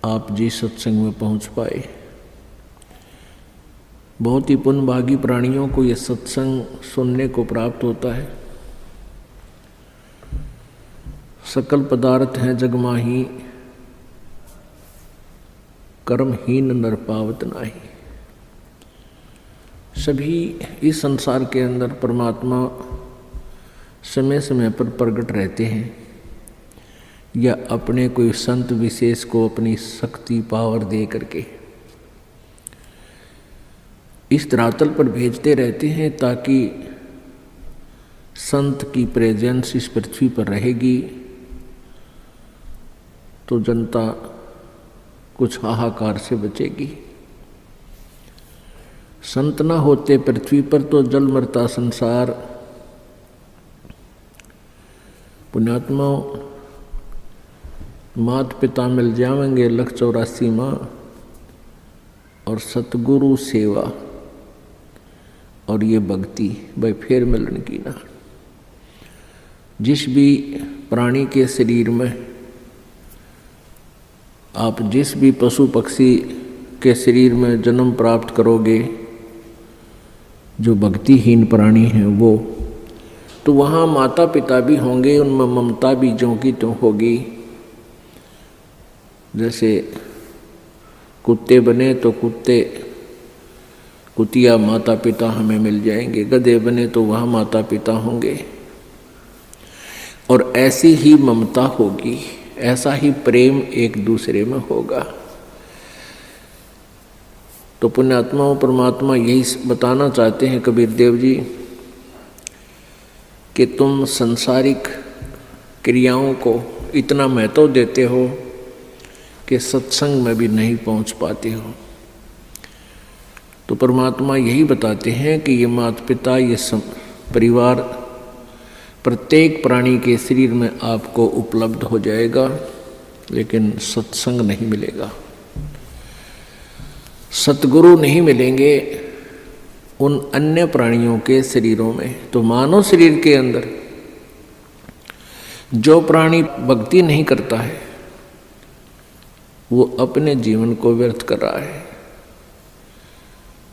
आप जी सत्संग में पहुंच पाए। बहुत ही पुण्यभागी प्राणियों को ये सत्संग सुनने को प्राप्त होता है। सकल पदार्थ हैं जगमाही, कर्महीन नर पावत नाही। सभी इस संसार के अंदर परमात्मा समय समय पर प्रकट रहते हैं या अपने कोई संत विशेष को अपनी शक्ति पावर दे करके इस धरातल पर भेजते रहते हैं, ताकि संत की प्रेजेंस इस पृथ्वी पर रहेगी तो जनता कुछ हाहाकार से बचेगी। संत न होते पृथ्वी पर तो जल मरता संसार। पुण्यात्माओं, मात पिता मिल जाएंगे 184 माँ और सतगुरु सेवा और ये भक्ति भाई फिर मिलन की ना। जिस भी प्राणी के शरीर में आप जिस भी पशु पक्षी के शरीर में जन्म प्राप्त करोगे, जो भक्तिहीन प्राणी हैं वो, तो वहाँ माता पिता भी होंगे, उनमें ममता भी ज्यों की त्यों होगी। जैसे कुत्ते बने तो कुतिया माता पिता हमें मिल जाएंगे, गधे बने तो वहाँ माता पिता होंगे, और ऐसी ही ममता होगी, ऐसा ही प्रेम एक दूसरे में होगा। तो पुण्यात्माओं, परमात्मा यही बताना चाहते हैं कबीर देव जी कि तुम संसारिक क्रियाओं को इतना महत्व देते हो कि सत्संग में भी नहीं पहुंच पाते हो। तो परमात्मा यही बताते हैं कि ये माता पिता, ये परिवार प्रत्येक प्राणी के शरीर में आपको उपलब्ध हो जाएगा, लेकिन सत्संग नहीं मिलेगा, सतगुरु नहीं मिलेंगे उन अन्य प्राणियों के शरीरों में। तो मानव शरीर के अंदर जो प्राणी भक्ति नहीं करता है वो अपने जीवन को व्यर्थ कर रहा है।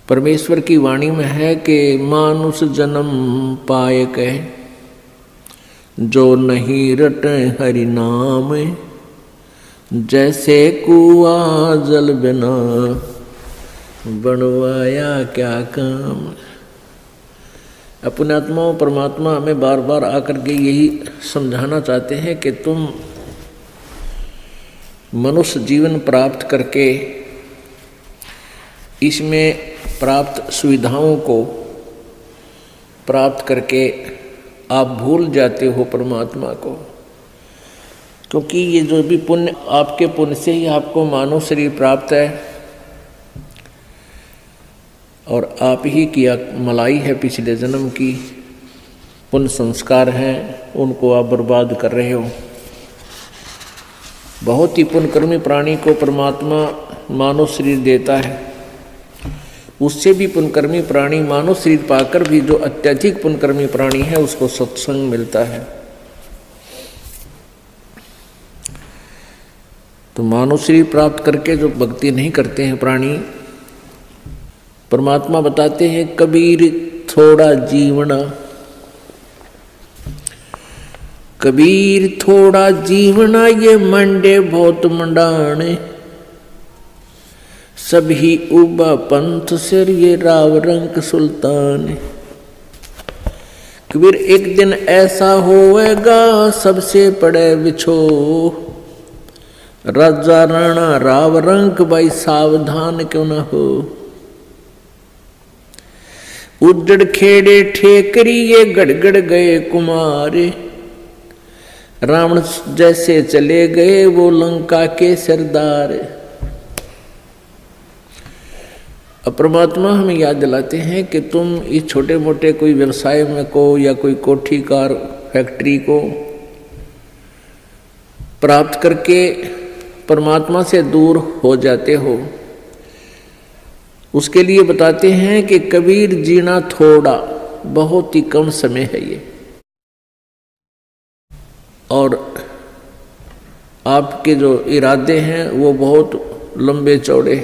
परमेश्वर की वाणी में है कि मानुष जन्म पाए कह जो नहीं रटे हरि नाम, जैसे कुआं जल बिना बनवाया क्या काम। अपने आत्माओं, परमात्मा हमें बार बार आकर के यही समझाना चाहते हैं कि तुम मनुष्य जीवन प्राप्त करके इसमें प्राप्त सुविधाओं को प्राप्त करके आप भूल जाते हो परमात्मा को, क्योंकि ये जो भी पुण्य, आपके पुण्य से ही आपको मानव शरीर प्राप्त है, और आप ही की मलाई है पिछले जन्म की, पुण्य संस्कार हैं, उनको आप बर्बाद कर रहे हो। बहुत ही पुण्यकर्मी प्राणी को परमात्मा मानव शरीर देता है, उससे भी पुण्यकर्मी प्राणी मानव शरीर पाकर भी जो अत्यधिक पुण्यकर्मी प्राणी है उसको सत्संग मिलता है। तो मानव शरीर प्राप्त करके जो भक्ति नहीं करते हैं प्राणी, परमात्मा बताते हैं कबीर थोड़ा जीवना, कबीर थोड़ा जीवना ये मंडे बहुत मंडाने, सभी उबा पंथ सिर ये राव रंग सुल्तान। कबीर एक दिन ऐसा होएगा सबसे पड़े बिछो, राजा राणा राव रंग भाई सावधान क्यों न हो। उजड़ खेड़े ठेकरी ये गड़गड़ गए कुमारे, रावण जैसे चले गए वो लंका के सरदार। अब परमात्मा हमें याद दिलाते हैं कि तुम इस छोटे मोटे कोई व्यवसाय में को या कोई कोठी कार फैक्ट्री को प्राप्त करके परमात्मा से दूर हो जाते हो। उसके लिए बताते हैं कि कबीर जीना थोड़ा, बहुत ही कम समय है ये, और आपके जो इरादे हैं वो बहुत लंबे चौड़े,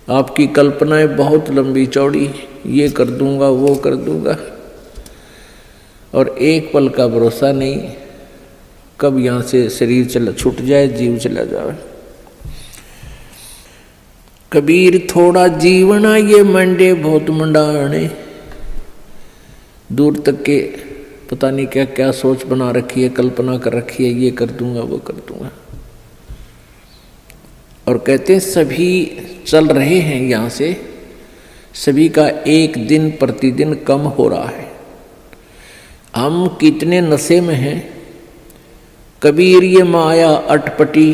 आपकी कल्पनाएं बहुत लंबी चौड़ी, ये कर दूंगा वो कर दूंगा, और एक पल का भरोसा नहीं, कब यहाँ से शरीर छूट जाए, जीव चला जाए। कबीर थोड़ा जीवना ये मंडे बहुत मंडाने, दूर तक के पता नहीं क्या क्या सोच बना रखी है, कल्पना कर रखी है, ये कर दूंगा वो कर दूंगा। और कहते हैं सभी चल रहे हैं यहाँ से, सभी का एक दिन प्रतिदिन कम हो रहा है। हम कितने नशे में हैं। कबीर ये माया अटपटी,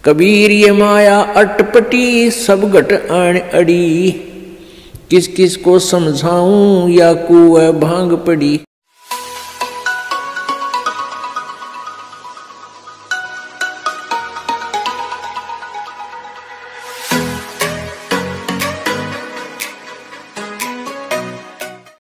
कबीर ये माया अटपटी, सब घट आण अड़ी, किस किस को समझाऊं या कुएं भांग पड़ी।